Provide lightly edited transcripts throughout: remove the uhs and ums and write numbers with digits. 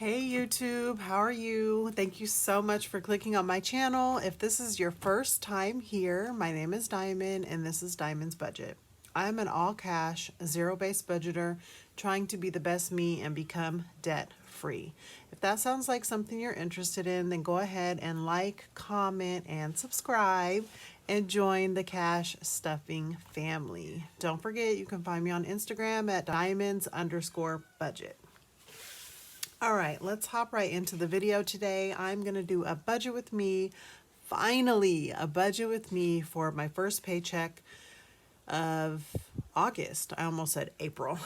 Hey YouTube, how are you? Thank you so much for clicking on my channel. If this is your first time here, my name is Diamond and this is Diamond's Budget. I'm an all-cash, zero-based budgeter trying to be the best me and become debt-free. If that sounds like something you're interested in, then go ahead and like, comment, and subscribe and join the cash stuffing family. Don't forget, you can find me on Instagram at diamonds_budget. All right, let's hop right into the video today. I'm going to do a budget with me. Finally, a budget with me for my first paycheck of August. I almost said April.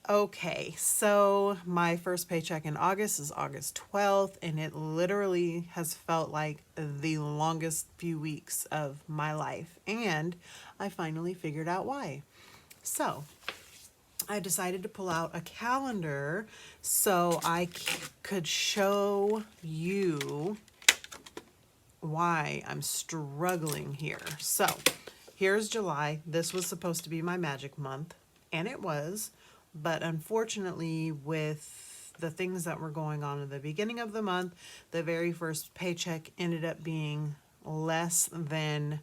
Okay, so my first paycheck in August is August 12th, and it literally has felt like the longest few weeks of my life. And I finally figured out why. So I decided to pull out a calendar so I could show you why I'm struggling here. So here's July. This was supposed to be my magic month, and it was, but unfortunately with the things that were going on in the beginning of the month, the very first paycheck ended up being less than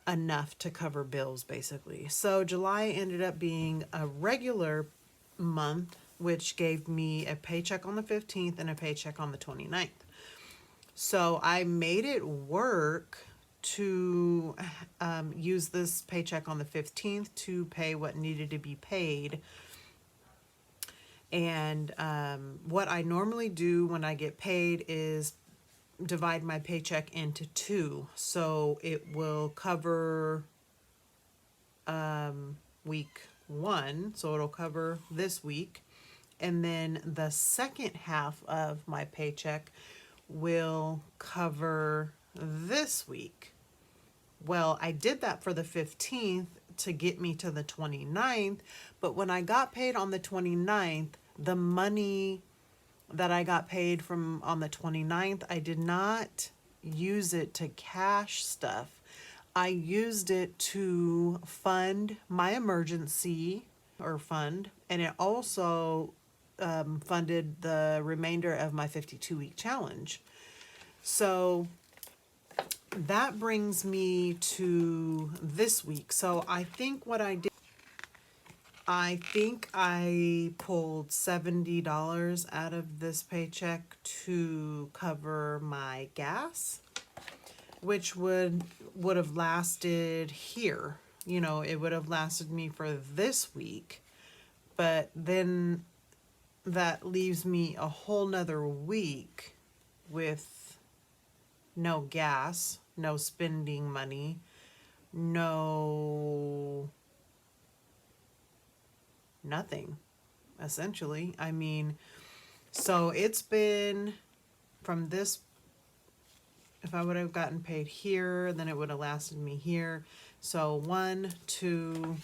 enough to cover bills, basically. So July ended up being a regular month, which gave me a paycheck on the 15th and a paycheck on the 29th. So I made it work to use this paycheck on the 15th to pay what needed to be paid. And what I normally do when I get paid is divide my paycheck into two, so it will cover week one, so it'll cover this week, and then the second half of my paycheck will cover this week. Well, I did that for the 15th to get me to the 29th, but when I got paid on the 29th, the money that I got paid from on the 29th, I did not use it to cash stuff. I used it to fund my emergency fund, and it also funded the remainder of my 52-week challenge. So that brings me to this week. So I think what I did, I think I pulled $70 out of this paycheck to cover my gas, which would have lasted here. You know, it would have lasted me for this week, but then that leaves me a whole nother week with no gas, no spending money, no nothing, essentially. I mean, so it's been from this, if I would have gotten paid here, then it would have lasted me here. So 1, 2,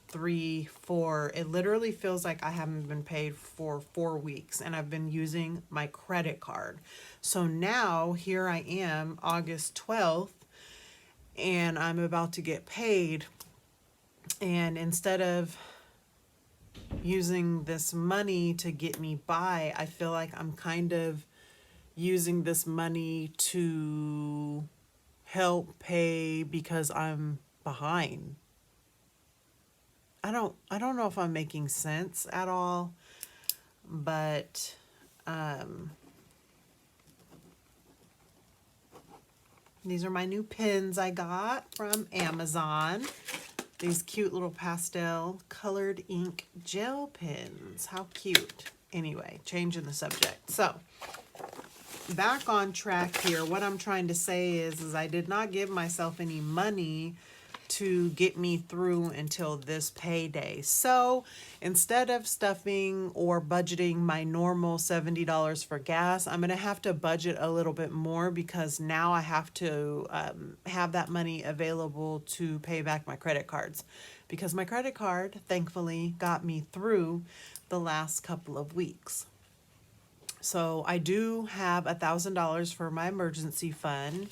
3, 4. It literally feels like I haven't been paid for 4 weeks, and I've been using my credit card. So now here I am, August 12th, and I'm about to get paid. And instead of using this money to get me by, I feel like I'm kind of using this money to help pay because I'm behind. I don't know if I'm making sense at all, but these are my new pens I got from Amazon. These cute little pastel colored ink gel pens. How cute. Anyway, changing the subject. So, back on track here. What I'm trying to say is I did not give myself any money to get me through until this payday. So instead of stuffing or budgeting my normal $70 for gas, I'm gonna have to budget a little bit more because now I have to have that money available to pay back my credit cards, because my credit card thankfully got me through the last couple of weeks. So I do have $1,000 for my emergency fund.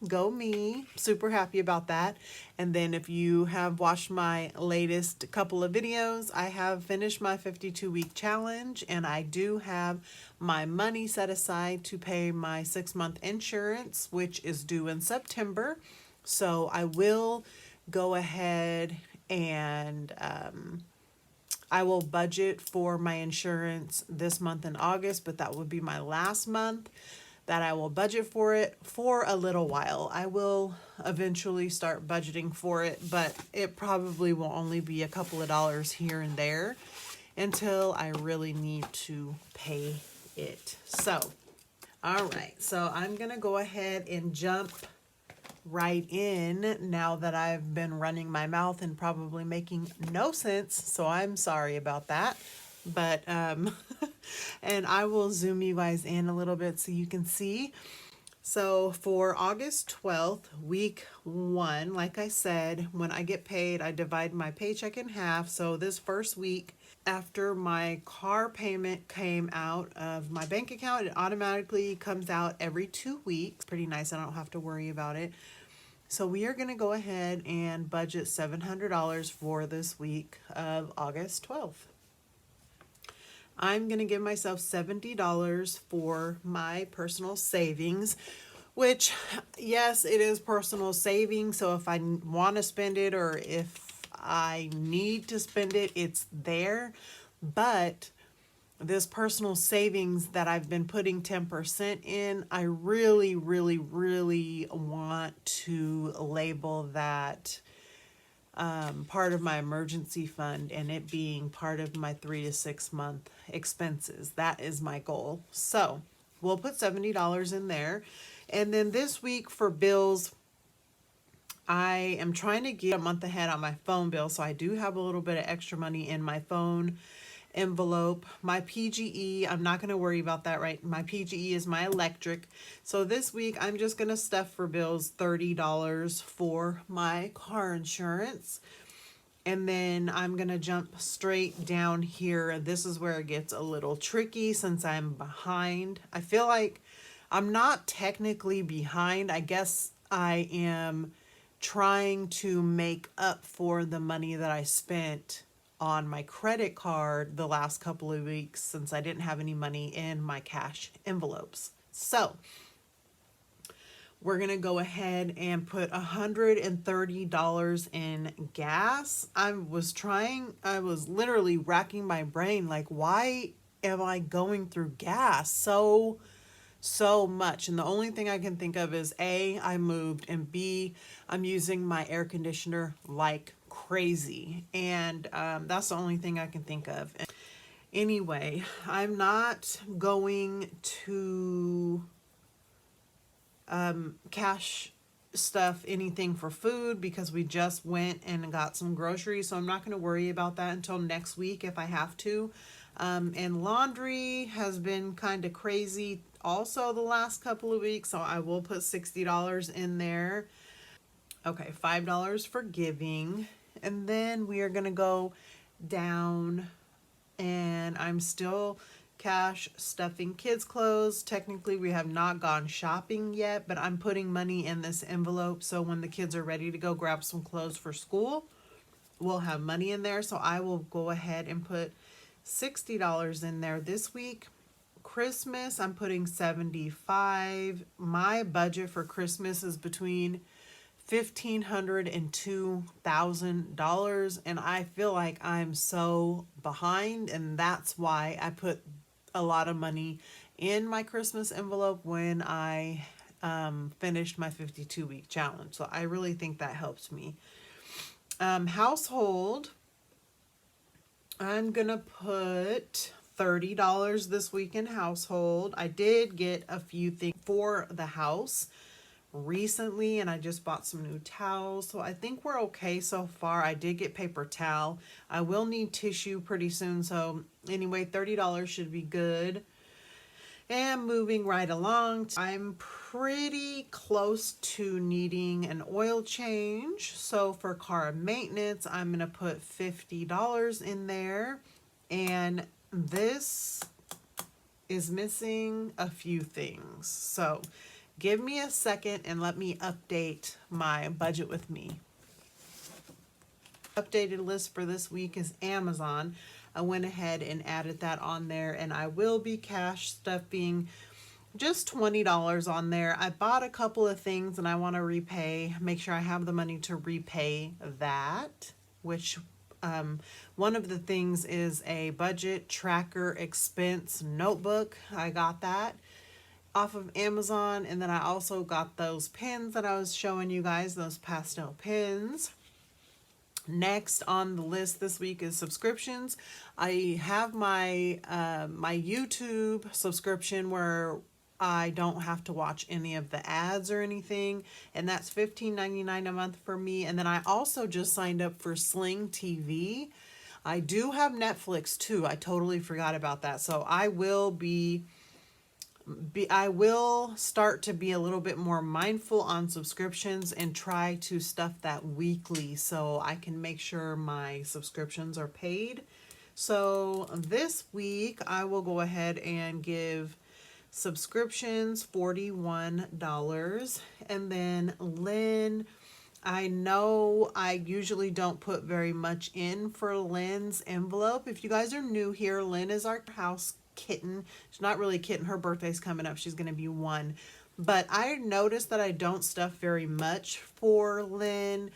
Go me. Super happy about that. And then if you have watched my latest couple of videos, I have finished my 52-week challenge, and I do have my money set aside to pay my 6-month insurance, which is due in September. So I will go ahead and I will budget for my insurance this month in August, but that would be my last month that I will budget for it for a little while. I will eventually start budgeting for it, but it probably will only be a couple of dollars here and there until I really need to pay it. So, all right, so I'm gonna go ahead and jump right in now that I've been running my mouth and probably making no sense, so I'm sorry about that. But and I will zoom you guys in a little bit so you can see. So for August 12th, week 1, like I said, when I get paid, I divide my paycheck in half. So this first week, after my car payment came out of my bank account, it automatically comes out every 2 weeks. Pretty nice. I don't have to worry about it. So we are going to go ahead and budget $700 for this week of August 12th. I'm going to give myself $70 for my personal savings, which, yes, it is personal savings. So if I want to spend it or if I need to spend it, it's there. But this personal savings that I've been putting 10% in, I really, really, really want to label that part of my emergency fund, and it being part of my 3 to 6 month expenses. That is my goal. So we'll put $70 in there. And then this week for bills, I am trying to get a month ahead on my phone bill. So I do have a little bit of extra money in my phone envelope. My PGE, I'm not going to worry about that, right? My PGE is my electric. So this week I'm just going to stuff for bills $30 for my car insurance. And then I'm going to jump straight down here. This is where it gets a little tricky since I'm behind. I feel like I'm not technically behind. I guess I am trying to make up for the money that I spent on my credit card the last couple of weeks since I didn't have any money in my cash envelopes. So we're going to go ahead and put $130 in gas. I was literally racking my brain like, why am I going through gas so much? And the only thing I can think of is A, I moved, and B, I'm using my air conditioner like crazy. And that's the only thing I can think of. Anyway, I'm not going to cash stuff anything for food because we just went and got some groceries. So I'm not going to worry about that until next week if I have to. And laundry has been kind of crazy also the last couple of weeks, so I will put $60 in there. Okay, $5 for giving. And then we are going to go down, and I'm still cash stuffing kids' clothes. Technically, we have not gone shopping yet, but I'm putting money in this envelope so when the kids are ready to go grab some clothes for school, we'll have money in there. So I will go ahead and put $60 in there this week. Christmas, I'm putting $75. My budget for Christmas is between $1,500 and $2,000, and I feel like I'm so behind, and that's why I put a lot of money in my Christmas envelope when I finished my 52-week challenge. So I really think that helps me. Household, I'm gonna put $30 this week in household. I did get a few things for the house recently, and I just bought some new towels, so I think we're okay so far. I did get paper towel. I will need tissue pretty soon, so anyway, $30 should be good. And moving right along, I'm pretty close to needing an oil change. So for car maintenance, I'm going to put $50 in there. And this is missing a few things. So Give me a second and let me update my budget with me. Updated list for this week is Amazon. I went ahead and added that on there, and I will be cash stuffing just $20 on there. I bought a couple of things and I want to repay, make sure I have the money to repay that, which one of the things is a budget tracker expense notebook. I got that off of Amazon, and then I also got those pens that I was showing you guys, those pastel pens. Next on the list this week is subscriptions. I have my my YouTube subscription where I don't have to watch any of the ads or anything, and that's $15.99 a month for me. And then I also just signed up for Sling TV. I do have Netflix too. I totally forgot about that. So I will I will start to be a little bit more mindful on subscriptions and try to stuff that weekly so I can make sure my subscriptions are paid. So this week I will go ahead and give subscriptions $41. And then Lynn, I know I usually don't put very much in for Lynn's envelope. If you guys are new here, Lynn is our house kitten. She's not really a kitten. Her birthday's coming up. She's going to be 1. But I noticed that I don't stuff very much for Lynn,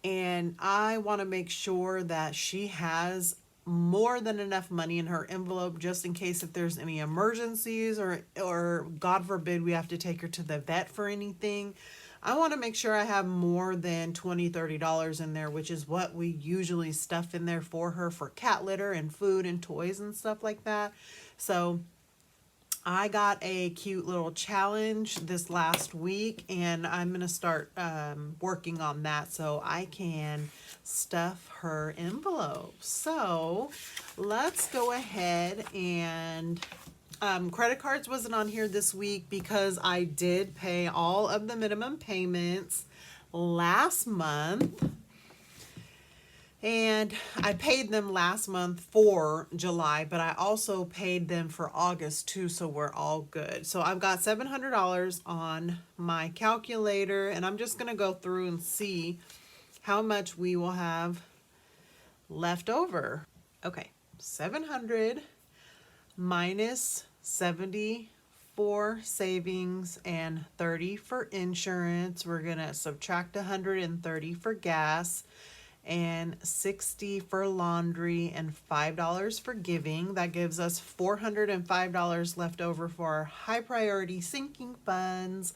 and I want to make sure that she has more than enough money in her envelope just in case if there's any emergencies or God forbid we have to take her to the vet for anything. I want to make sure I have more than $20, $30 in there, which is what we usually stuff in there for her for cat litter and food and toys and stuff like that. So I got a cute little challenge this last week, and I'm going to start working on that so I can stuff her envelope. So let's go ahead and credit cards wasn't on here this week because I did pay all of the minimum payments last month. And I paid them last month for July, but I also paid them for August too, so we're all good. So I've got $700 on my calculator, and I'm just going to go through and see how much we will have left over. Okay, 700 minus 70 for savings and 30 for insurance. We're going to subtract 130 for gas, and 60 for laundry, and $5 for giving. That gives us $405 left over for our high priority sinking funds.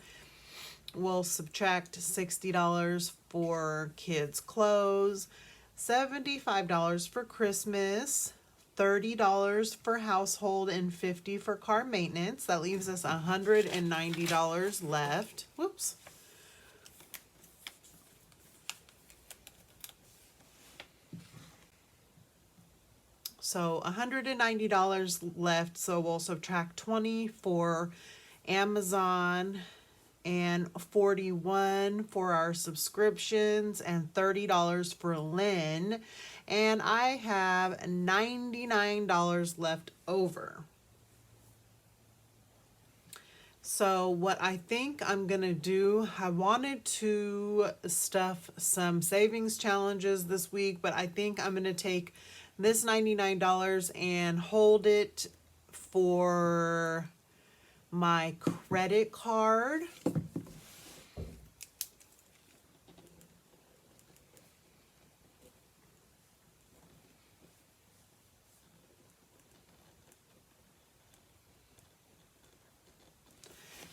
We'll subtract $60 for kids' clothes, $75 for Christmas, $30 for household, and $50 for car maintenance. That leaves us $190 left. Whoops. So $190 left, so we'll subtract 20 for Amazon and 41 for our subscriptions and $30 for Lynn, and I have $99 left over. So what I think I'm gonna do, I wanted to stuff some savings challenges this week, but I think I'm gonna take this $99 and hold it for my credit card.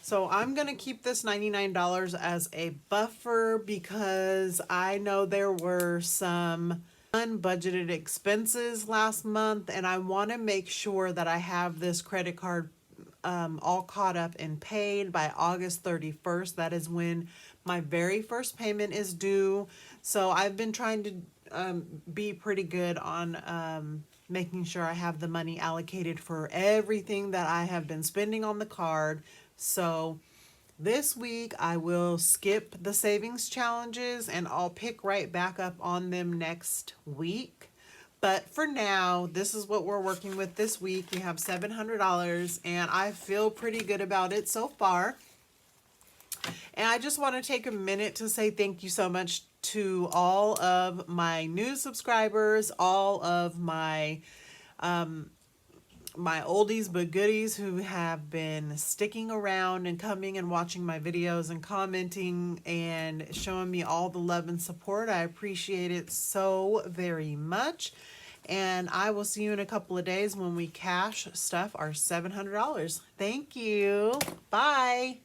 So I'm going to keep this $99 as a buffer because I know there were some unbudgeted expenses last month, and I want to make sure that I have this credit card all caught up and paid by August 31st. That is when my very first payment is due. So I've been trying to be pretty good on making sure I have the money allocated for everything that I have been spending on the card. So this week I will skip the savings challenges and I'll pick right back up on them next week. But for now, this is what we're working with this week. We have $700 and I feel pretty good about it so far. And I just want to take a minute to say thank you so much to all of my new subscribers, all of my oldies but goodies who have been sticking around and coming and watching my videos and commenting and showing me all the love and support. I appreciate it so very much. And I will see you in a couple of days when we cash stuff our $700. Thank you. Bye.